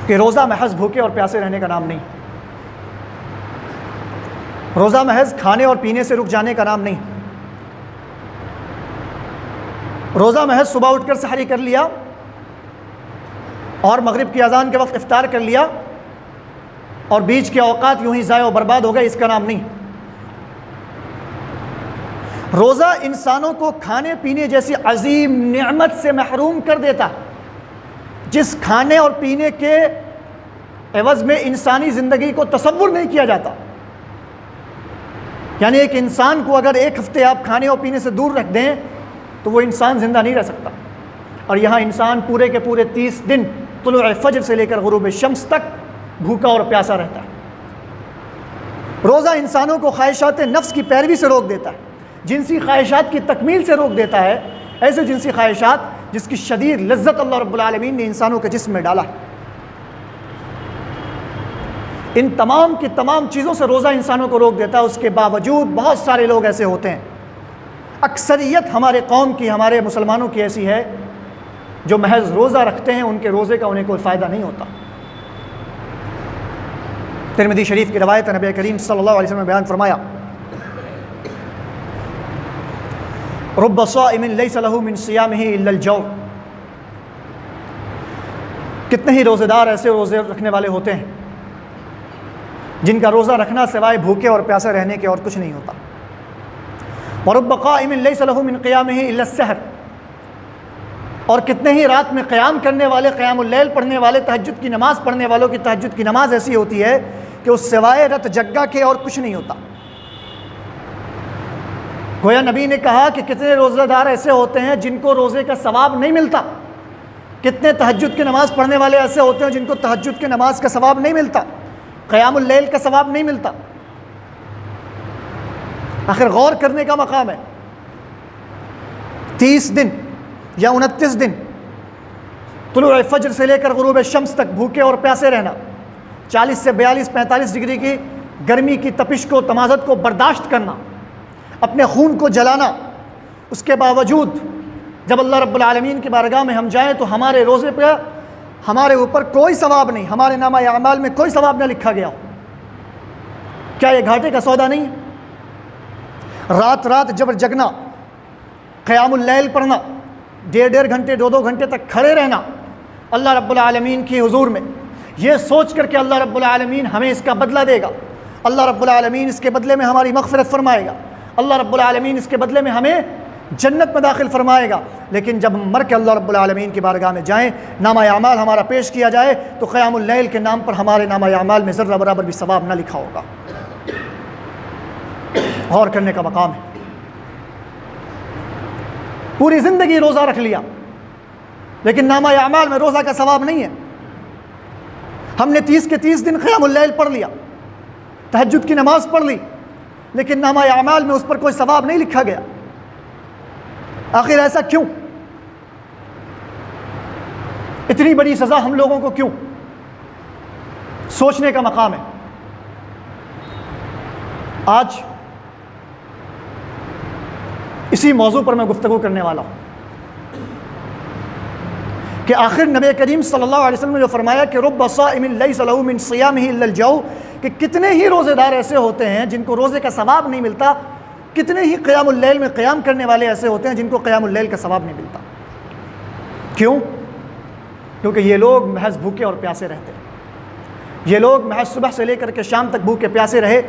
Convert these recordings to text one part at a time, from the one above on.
کہ روزہ محض بھوکے اور پیاسے رہنے کا نام نہیں، روزہ محض کھانے اور پینے سے رک جانے کا نام نہیں، روزہ محض صبح اٹھ کر سحری کر لیا اور مغرب کی اذان کے وقت افطار کر لیا اور بیچ کے اوقات یوں ہی ضائع و برباد ہو گئے، اس کا نام نہیں۔ روزہ انسانوں کو کھانے پینے جیسی عظیم نعمت سے محروم کر دیتا، جس کھانے اور پینے کے عوض میں انسانی زندگی کو تصور نہیں کیا جاتا۔ یعنی ایک انسان کو اگر ایک ہفتے آپ کھانے اور پینے سے دور رکھ دیں تو وہ انسان زندہ نہیں رہ سکتا، اور یہاں انسان پورے کے پورے 30 دن طلوع فجر سے لے کر غروب شمس تک بھوکا اور پیاسا رہتا ہے۔ روزہ انسانوں کو خواہشات نفس کی پیروی سے روک دیتا ہے، جنسی خواہشات کی تکمیل سے روک دیتا ہے، ایسے جنسی خواہشات جس کی شدید لذت اللہ رب العالمین نے انسانوں کے جسم میں ڈالا ہے۔ ان تمام کی تمام چیزوں سے روزہ انسانوں کو روک دیتا ہے۔ اس کے باوجود بہت سارے لوگ ایسے ہوتے ہیں، اکثریت ہمارے قوم کی، ہمارے مسلمانوں کی ایسی ہے جو محض روزہ رکھتے ہیں، ان کے روزے کا انہیں کوئی فائدہ نہیں ہوتا۔ ترمذی شریف کی روایت نبی کریم صلی اللہ علیہ وسلم نے بیان فرمایا، رب صائم لیس له من صیامہ الا الجوع، کتنے ہی روزے دار ایسے روزے رکھنے والے ہوتے ہیں جن کا روزہ رکھنا سوائے بھوکے اور پیاسے رہنے کے اور کچھ نہیں ہوتا۔ ورب قائم لیس له من قیامہ الا السحر، اور کتنے ہی رات میں قیام کرنے والے، قیام اللیل پڑھنے والے، تہجد کی نماز پڑھنے والوں کی تہجد کی نماز ایسی ہوتی ہے کہ اس سوائے رت جگہ کے اور کچھ نہیں ہوتا۔ گویا نبی نے کہا کہ کتنے روزہ دار ایسے ہوتے ہیں جن کو روزے کا ثواب نہیں ملتا، کتنے تہجد کی نماز پڑھنے والے ایسے ہوتے ہیں جن کو تہجد کی نماز کا ثواب نہیں ملتا، قیام اللیل کا ثواب نہیں ملتا۔ آخر غور کرنے کا مقام ہے، 30 دن یا 29 دن طلوع فجر سے لے کر غروب شمس تک بھوکے اور پیاسے رہنا، 40 سے 42 45 ڈگری کی گرمی کی تپش کو، تمازت کو برداشت کرنا، اپنے خون کو جلانا، اس کے باوجود جب اللہ رب العالمین کی بارگاہ میں ہم جائیں تو ہمارے روزے پہ ہمارے اوپر کوئی ثواب نہیں، ہمارے نامہ اعمال میں کوئی ثواب نہ لکھا گیا ہو۔ کیا یہ گھاٹے کا سودا نہیں ہے؟ رات رات جبر جگنا، قیام اللیل پڑھنا، 1.5 گھنٹے 2 گھنٹے تک کھڑے رہنا اللہ رب العالمین کی حضور میں، یہ سوچ کر کہ اللہ رب العالمین ہمیں اس کا بدلہ دے گا، اللہ رب العالمین اس کے بدلے میں ہماری مغفرت فرمائے گا، اللہ رب العالمین اس کے بدلے میں ہمیں جنت میں داخل فرمائے گا۔ لیکن جب ہم مر کے اللہ رب العالمین کی بارگاہ میں جائیں، نامہ اعمال ہمارا پیش کیا جائے تو قیام اللیل کے نام پر ہمارے نامہ اعمال میں ذرہ برابر بھی ثواب نہ لکھا ہوگا۔ غور کرنے کا مقام ہے۔ پوری زندگی روزہ رکھ لیا لیکن نامہ اعمال میں روزہ کا ثواب نہیں ہے۔ ہم نے 30 کے 30 دن قیام اللیل پڑھ لیا، تہجد کی نماز پڑھ لی، لیکن نامہ اعمال میں اس پر کوئی ثواب نہیں لکھا گیا۔ آخر ایسا کیوں؟ اتنی بڑی سزا ہم لوگوں کو کیوں؟ سوچنے کا مقام ہے۔ آج اسی موضوع پر میں گفتگو کرنے والا ہوں کہ آخر نبی کریم صلی اللہ علیہ وسلم نے جو فرمایا کہ رب صائم لیس له من صیامہ الا الجوع، کہ کتنے ہی روزے دار ایسے ہوتے ہیں جن کو روزے کا ثواب نہیں ملتا، کتنے ہی قیام اللیل میں قیام کرنے والے ایسے ہوتے ہیں جن کو قیام اللیل کا ثواب نہیں ملتا۔ کیوں؟ کیونکہ یہ لوگ محض بھوکے اور پیاسے رہتے ہیں، یہ لوگ محض صبح سے لے کر کے شام تک بھوکے پیاسے رہے،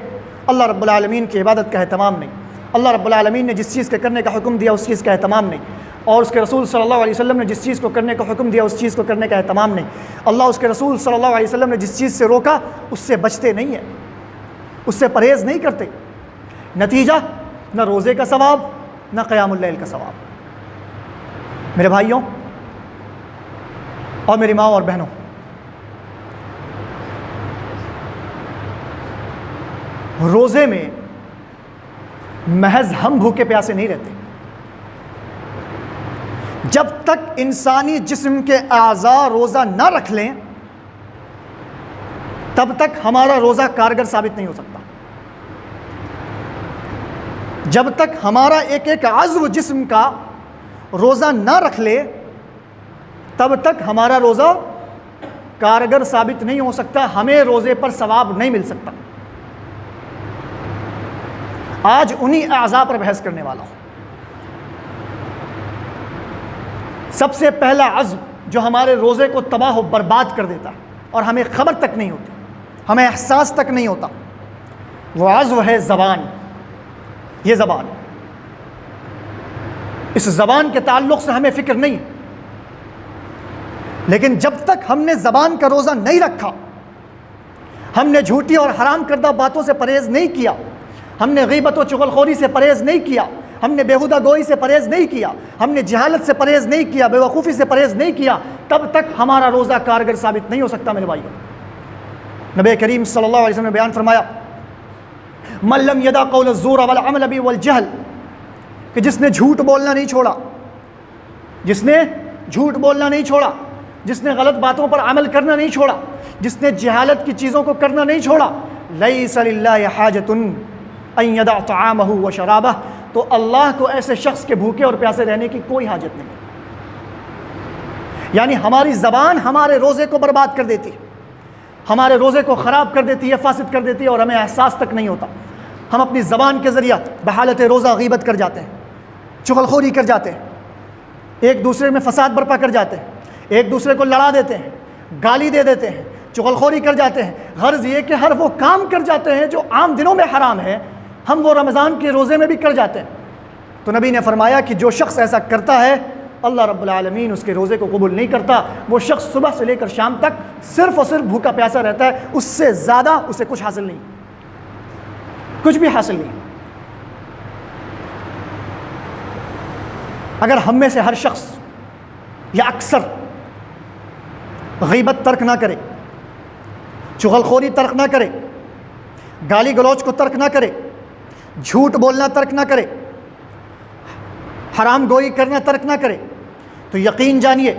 اللہ رب العالمین کی عبادت کا اہتمام نہیں، اللہ رب العالمین نے جس چیز کے کرنے کا حکم دیا اس چیز کا اہتمام نہیں، اور اس کے رسول صلی اللہ علیہ وسلم نے جس چیز کو کرنے کا حکم دیا اس چیز کو کرنے کا اہتمام نہیں، اللہ اس کے رسول صلی اللہ علیہ وسلم نے جس چیز سے روکا اس سے بچتے نہیں ہیں، اس سے پرہیز نہیں کرتے۔ نتیجہ نہ روزے کا ثواب نہ قیام اللیل کا ثواب۔ میرے بھائیوں اور میری ماں اور بہنوں، روزے میں محض ہم بھوکے پیاسے نہیں رہتے، جب تک انسانی جسم کے اعضاء روزہ نہ رکھ لیں تب تک ہمارا روزہ کارگر ثابت نہیں ہو سکتا۔ جب تک ہمارا ایک ایک عضو جسم کا روزہ نہ رکھ لے تب تک ہمارا روزہ کارگر ثابت نہیں ہو سکتا، ہمیں روزے پر ثواب نہیں مل سکتا۔ آج انہی اعضاء پر بحث کرنے والا ہوں۔ سب سے پہلا عزم جو ہمارے روزے کو تباہ و برباد کر دیتا ہے اور ہمیں خبر تک نہیں ہوتی، ہمیں احساس تک نہیں ہوتا، وہ عزم ہے زبان۔ یہ زبان، اس زبان کے تعلق سے ہمیں فکر نہیں، لیکن جب تک ہم نے زبان کا روزہ نہیں رکھا، ہم نے جھوٹی اور حرام کردہ باتوں سے پرہیز نہیں کیا، ہم نے غیبت و چغلخوری سے پرہیز نہیں کیا، ہم نے بیہودہ گوئی سے پرہیز نہیں کیا، ہم نے جہالت سے پرہیز نہیں کیا، بے وقوفی سے پرہیز نہیں کیا، تب تک ہمارا روزہ کارگر ثابت نہیں ہو سکتا میرے بھائیوں۔ نبی کریم صلی اللہ علیہ وسلم نے بیان فرمایا، من لم یدع قول الزور والعمل به والجہل، کہ جس نے جھوٹ بولنا نہیں چھوڑا، جس نے جھوٹ بولنا نہیں چھوڑا، جس نے غلط باتوں پر عمل کرنا نہیں چھوڑا، جس نے جہالت کی چیزوں کو کرنا نہیں چھوڑا، لیس للہ حاجۃ ان یدع طعامہ وشرابہ، تو اللہ کو ایسے شخص کے بھوکے اور پیاسے رہنے کی کوئی حاجت نہیں۔ یعنی ہماری زبان ہمارے روزے کو برباد کر دیتی ہے، ہمارے روزے کو خراب کر دیتی ہے، فاسد کر دیتی ہے، اور ہمیں احساس تک نہیں ہوتا۔ ہم اپنی زبان کے ذریعہ بحالت روزہ غیبت کر جاتے ہیں، چغلخوری کر جاتے ہیں، ایک دوسرے میں فساد برپا کر جاتے ہیں، ایک دوسرے کو لڑا دیتے ہیں، گالی دے دیتے ہیں، چغلخوری کر جاتے ہیں۔ غرض یہ کہ ہر وہ کام کر جاتے ہیں جو عام دنوں میں حرام ہے، ہم وہ رمضان کے روزے میں بھی کر جاتے ہیں۔ تو نبی نے فرمایا کہ جو شخص ایسا کرتا ہے اللہ رب العالمین اس کے روزے کو قبول نہیں کرتا۔ وہ شخص صبح سے لے کر شام تک صرف اور صرف بھوکا پیاسا رہتا ہے، اس سے زیادہ اسے کچھ حاصل نہیں، کچھ بھی حاصل نہیں۔ اگر ہم میں سے ہر شخص یا اکثر غیبت ترک نہ کرے، چغلخوری ترک نہ کرے، گالی گلوچ کو ترک نہ کرے، جھوٹ بولنا ترک نہ کرے، حرام گوئی کرنا ترک نہ کرے، تو یقین جانیے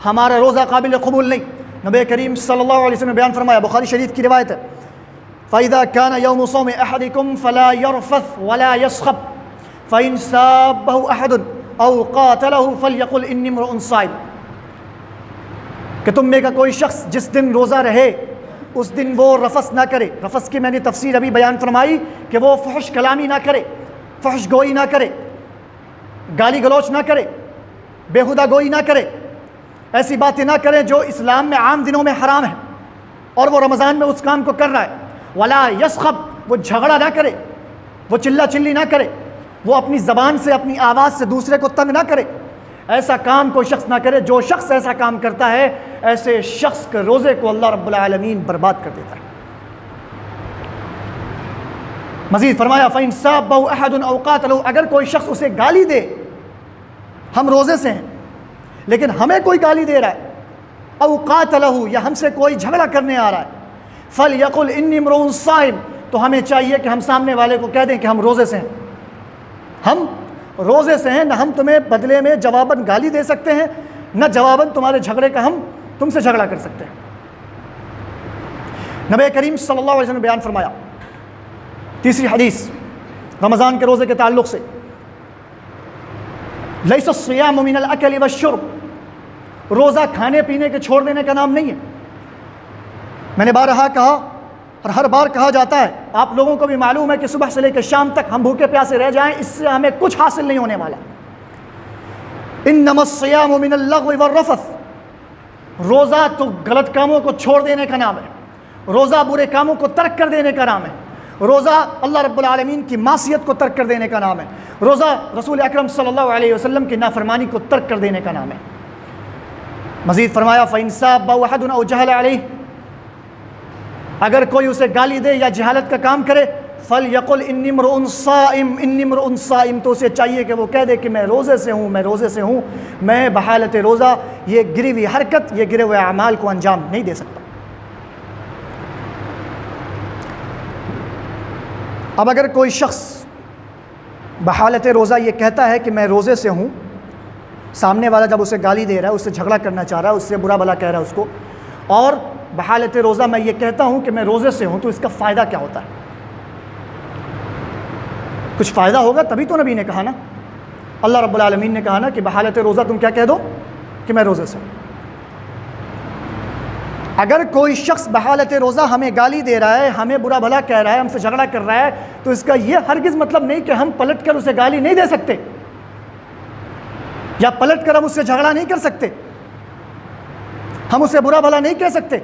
ہمارا روزہ قابل قبول نہیں۔ نبی کریم صلی اللہ علیہ وسلم نے بیان فرمایا، بخاری شریف کی روایت ہے، فَإِذَا كَانَ يَوْمُ صَوْمِ أَحَدِكُمْ فَلَا يَرْفَثْ وَلَا يَصْخَبْ فَإِنْ سَابَّهُ أَحَدٌ أَوْ قَاتَلَهُ فَلْيَقُلْ إِنِّي امْرُؤٌ صَائِمٌ، کہ تم میں کا کوئی شخص جس دن روزہ رہے اس دن وہ رفث نہ کرے۔ رفث کی میں نے تفسیر ابھی بیان فرمائی کہ وہ فحش کلامی نہ کرے، فحش گوئی نہ کرے، گالی گلوچ نہ کرے، بیہودہ گوئی نہ کرے، ایسی باتیں نہ کرے جو اسلام میں عام دنوں میں حرام ہے اور وہ رمضان میں اس کام کو کر رہا ہے۔ ولا یسخب، وہ جھگڑا نہ کرے، وہ چلا چلی نہ کرے، وہ اپنی زبان سے اپنی آواز سے دوسرے کو تنگ نہ کرے، ایسا کام کوئی شخص نہ کرے۔ جو شخص ایسا کام کرتا ہے ایسے شخص کے روزے کو اللہ رب العالمین برباد کر دیتا ہے۔ مزید فرمایا فَإِنْ سَابَّهُ أَحَدٌ أَوْ قَاتَلَهُ، اگر کوئی شخص اسے گالی دے، ہم روزے سے ہیں لیکن ہمیں کوئی گالی دے رہا ہے، أَوْ قَاتَلَهُ، یا ہم سے کوئی جھگڑا کرنے آ رہا ہے، فَلْيَقُلْ إِنِّي امْرُؤٌ صَائِمٌ، تو ہمیں چاہیے کہ ہم سامنے والے کو کہہ دیں کہ ہم روزے سے ہیں، ہم روزے سے ہیں، نہ ہم تمہیں بدلے میں جواباً گالی دے سکتے ہیں، نہ جواباً تمہارے جھگڑے کا ہم تم سے جھگڑا کر سکتے ہیں۔ نبی کریم صلی اللہ علیہ وسلم نے بیان فرمایا، تیسری حدیث رمضان کے روزے کے تعلق سے، لیس الصیام من الاکل والشرب، روزہ کھانے پینے کے چھوڑ دینے کا نام نہیں ہے۔ میں نے بارہا کہا اور ہر بار کہا جاتا ہے، آپ لوگوں کو بھی معلوم ہے کہ صبح سے لے کے شام تک ہم بھوکے پیاسے رہ جائیں اس سے ہمیں کچھ حاصل نہیں ہونے والا۔ انما الصیام من اللغو والرفث، روزہ تو غلط کاموں کو چھوڑ دینے کا نام ہے، روزہ برے کاموں کو ترک کر دینے کا نام ہے، روزہ اللہ رب العالمین کی معصیت کو ترک کر دینے کا نام ہے، روزہ رسول اکرم صلی اللہ علیہ وسلم کی نافرمانی کو ترک کر دینے کا نام ہے۔ مزید فرمایا فَإِنْ سَابَّهُ أَحَدٌ أَوْ جَهَلَ عَلَيْهِ، اگر کوئی اسے گالی دے یا جہالت کا کام کرے، فَلْيَقُلْ إِنِّي امْرُؤٌ صَائِمٌ، إِنِّي امْرُؤٌ صَائِمٌ، تو اسے چاہیے کہ وہ کہہ دے کہ میں روزے سے ہوں، میں روزے سے ہوں، میں بحالت روزہ یہ گری ہوئی حرکت، یہ گرے ہوئے اعمال کو انجام نہیں دے سکتا۔ اب اگر کوئی شخص بحالت روزہ یہ کہتا ہے کہ میں روزے سے ہوں، سامنے والا جب اسے گالی دے رہا ہے، اس سے جھگڑا کرنا چاہ رہا ہے، اس سے برا بھلا کہہ رہا ہے اس کو، اور بحالت روزہ میں یہ کہتا ہوں کہ میں روزے سے ہوں، تو اس کا فائدہ کیا ہوتا ہے؟ کچھ فائدہ ہوگا تبھی تو نبی نے کہا نا، اللہ رب العالمین نے کہا نا کہ بحالت روزہ تم کیا کہہ دو کہ میں روزے سے ہوں۔ اگر کوئی شخص بحالت روزہ ہمیں گالی دے رہا ہے، ہمیں برا بھلا کہہ رہا ہے، ہم سے جھگڑا کر رہا ہے، تو اس کا یہ ہرگز مطلب نہیں کہ ہم پلٹ کر اسے گالی نہیں دے سکتے یا پلٹ کر ہم اس سے جھگڑا نہیں کر سکتے، ہم اسے برا بھلا نہیں کہہ سکتے۔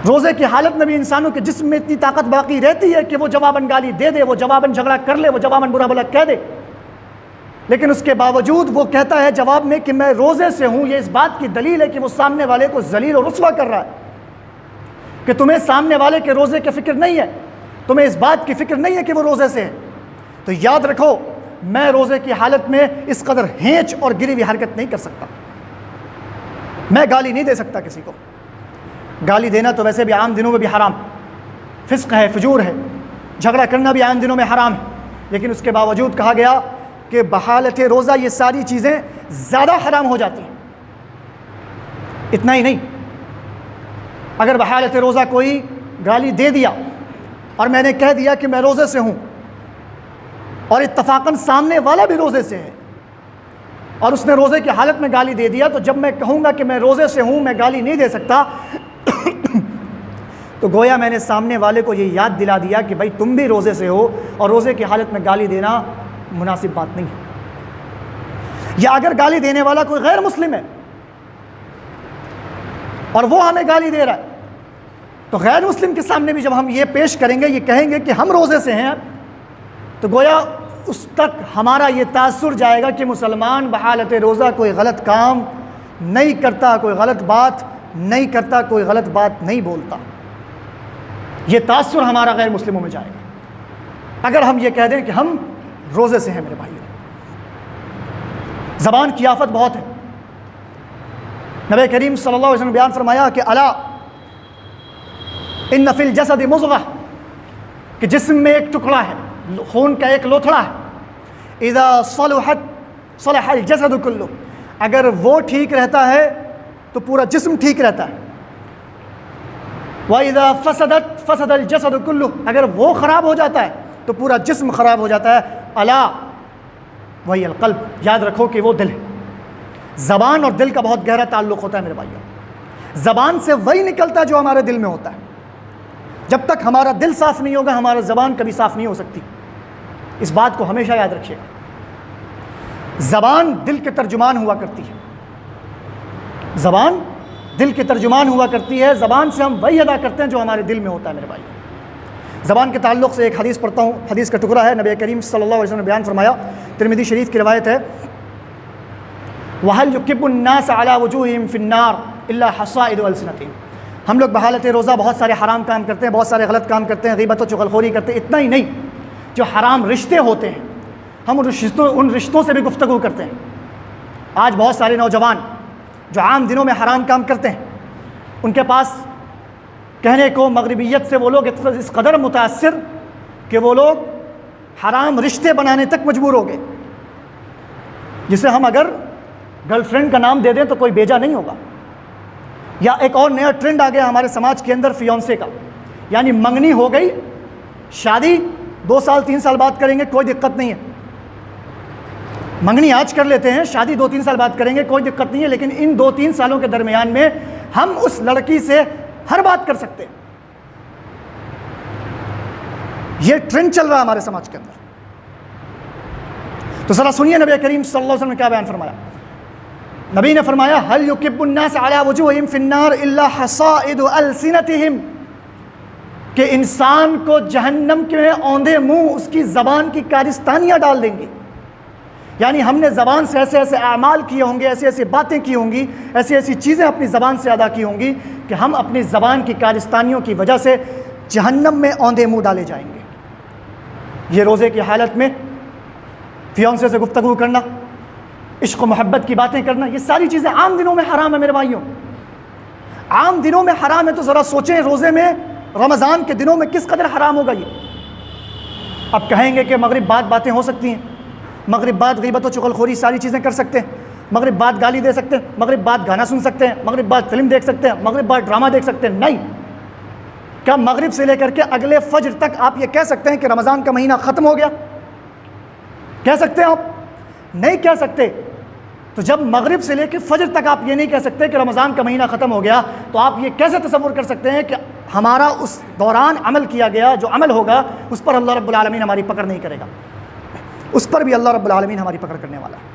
روزے کی حالت میں بھی انسانوں کے جسم میں اتنی طاقت باقی رہتی ہے کہ وہ جواباً گالی دے دے، وہ جواباً جھگڑا کر لے، وہ جواباً برا بھلا کہہ دے، لیکن اس کے باوجود وہ کہتا ہے جواب میں کہ میں روزے سے ہوں۔ یہ اس بات کی دلیل ہے کہ وہ سامنے والے کو ذلیل و رسوا کر رہا ہے کہ تمہیں سامنے والے کے روزے کی فکر نہیں ہے، تمہیں اس بات کی فکر نہیں ہے کہ وہ روزے سے ہے۔ تو یاد رکھو، میں روزے کی حالت میں اس قدر ہینچ اور گری ہوئی حرکت نہیں کر سکتا، میں گالی نہیں دے سکتا کسی کو۔ گالی دینا تو ویسے بھی عام دنوں میں بھی حرام، فسق ہے، فجور ہے، جھگڑا کرنا بھی عام دنوں میں حرام ہے، لیکن اس کے باوجود کہا گیا کہ بحالت روزہ یہ ساری چیزیں زیادہ حرام ہو جاتی ہیں۔ اتنا ہی نہیں، اگر بحالت روزہ کوئی گالی دے دیا اور میں نے کہہ دیا کہ میں روزے سے ہوں اور اتفاقاً سامنے والا بھی روزے سے ہے اور اس نے روزے کی حالت میں گالی دے دیا، تو جب میں کہوں گا کہ میں روزے سے ہوں، میں گالی نہیں دے سکتا، تو گویا میں نے سامنے والے کو یہ یاد دلا دیا کہ بھائی تم بھی روزے سے ہو اور روزے کی حالت میں گالی دینا مناسب بات نہیں ہے۔ یا اگر گالی دینے والا کوئی غیر مسلم ہے اور وہ ہمیں گالی دے رہا ہے، تو غیر مسلم کے سامنے بھی جب ہم یہ پیش کریں گے، یہ کہیں گے کہ ہم روزے سے ہیں، تو گویا اس تک ہمارا یہ تاثر جائے گا کہ مسلمان بحالت روزہ کوئی غلط کام نہیں کرتا، کوئی غلط بات نہیں کرتا، کوئی غلط بات نہیں بولتا۔ یہ تاثر ہمارا غیر مسلموں میں جائے گا اگر ہم یہ کہہ دیں کہ ہم روزے سے ہیں۔ میرے بھائیو، زبان کی آفت بہت ہے۔ نبی کریم صلی اللہ علیہ وسلم نے بیان فرمایا کہ الا ان فی الجسد مضغہ، کہ جسم میں ایک ٹکڑا ہے، خون کا ایک لوتھڑا ہے، اذا صلحت صلح الجسد کلہ، اگر وہ ٹھیک رہتا ہے تو پورا جسم ٹھیک رہتا ہے، وَإِذَا فَسَدَتْ فَسَدَ الْجَسَدُ كُلُّهُ، اگر وہ خراب ہو جاتا ہے تو پورا جسم خراب ہو جاتا ہے۔ الا وہی القلب، یاد رکھو کہ وہ دل ہے۔ زبان اور دل کا بہت گہرا تعلق ہوتا ہے میرے بھائیوں۔ زبان سے وہی نکلتا ہے جو ہمارے دل میں ہوتا ہے۔ جب تک ہمارا دل صاف نہیں ہوگا، ہمارا زبان کبھی صاف نہیں ہو سکتی۔ اس بات کو ہمیشہ یاد رکھیے گا۔ زبان دل کے ترجمان ہوا کرتی ہے، زبان دل کے ترجمان ہوا کرتی ہے، زبان سے ہم وہی ادا کرتے ہیں جو ہمارے دل میں ہوتا ہے میرے بھائی۔ زبان کے تعلق سے ایک حدیث پڑھتا ہوں، حدیث کا ٹکڑا ہے، نبی کریم صلی اللہ علیہ وسلم نے بیان فرمایا، ترمذی شریف کی روایت ہے، وَهَلْ يُكِبُّ النَّاسَ عَلَى وُجُوهِهِمْ فِي النَّارِ إِلَّا حَصَائِدُ أَلْسِنَتِهِمْ۔ ہم لوگ بحالت روزہ بہت سارے حرام کام کرتے ہیں، بہت سارے غلط کام کرتے ہیں، غیبت و چغلخوری کرتے ہیں۔ اتنا ہی نہیں، جو حرام رشتے ہوتے ہیں ہم ان رشتوں سے بھی گفتگو کرتے ہیں۔ آج بہت سارے نوجوان جو عام دنوں میں حرام کام کرتے ہیں، ان کے پاس کہنے کو مغربیت سے وہ لوگ اس قدر متاثر کہ وہ لوگ حرام رشتے بنانے تک مجبور ہو گئے، جسے ہم اگر گرل فرینڈ کا نام دے دیں تو کوئی بیجا نہیں ہوگا۔ یا ایک اور نیا ٹرینڈ آ گیا ہمارے سماج کے اندر، فیونسے کا، یعنی منگنی ہو گئی، شادی 2 سال 3 سال بعد کریں گے، کوئی دقت نہیں ہے۔ منگنی آج کر لیتے ہیں، شادی 2-3 سال بعد کریں گے، کوئی دقت نہیں ہے، لیکن ان 2-3 سالوں کے درمیان میں ہم اس لڑکی سے ہر بات کر سکتے ہیں۔ یہ ٹرینڈ چل رہا ہے ہمارے سماج کے اندر۔ تو ذرا سنیے نبی کریم صلی اللہ علیہ وسلم نے کیا بیان فرمایا۔ نبی نے فرمایا، هل يكب الناس على وجوههم في النار الا حصائد السنتهم، کہ انسان کو جہنم کے اوندے منہ اس کی زبان کی کارستانیاں ڈال دیں گی۔ یعنی ہم نے زبان سے ایسے ایسے اعمال کیے ہوں گے، ایسی ایسی باتیں کی ہوں گی، ایسی ایسی چیزیں اپنی زبان سے ادا کی ہوں گی کہ ہم اپنی زبان کی کارستانیوں کی وجہ سے جہنم میں اوندے منہ ڈالے جائیں گے۔ یہ روزے کی حالت میں فیونسے سے گفتگو کرنا، عشق و محبت کی باتیں کرنا، یہ ساری چیزیں عام دنوں میں حرام ہے میرے بھائیوں۔ عام دنوں میں حرام ہے تو ذرا سوچیں روزے میں، رمضان کے دنوں میں کس قدر حرام ہوگا یہ۔ اب کہیں گے کہ مغرب بعد باتیں ہو سکتی ہیں، مغرب بعد غیبت و چغلخوری ساری چیزیں کر سکتے ہیں، مغرب بعد گالی دے سکتے ہیں، مغرب بعد گانا سن سکتے ہیں، مغرب بعد فلم دیکھ سکتے ہیں، مغرب بعد ڈرامہ دیکھ سکتے ہیں۔ نہیں، کیا مغرب سے لے کر کے اگلے فجر تک آپ یہ کہہ سکتے ہیں کہ رمضان کا مہینہ ختم ہو گیا؟ کہہ سکتے ہیں آپ؟ نہیں کہہ سکتے۔ تو جب مغرب سے لے کے فجر تک آپ یہ نہیں کہہ سکتے کہ رمضان کا مہینہ ختم ہو گیا، تو آپ یہ کیسے تصور کر سکتے ہیں کہ ہمارا اس دوران عمل کیا گیا جو عمل ہوگا اس پر اللہ رب العالمین ہماری پکڑ نہیں کرے گا؟ اس پر بھی اللہ رب العالمین ہماری پکڑ کرنے والا ہے۔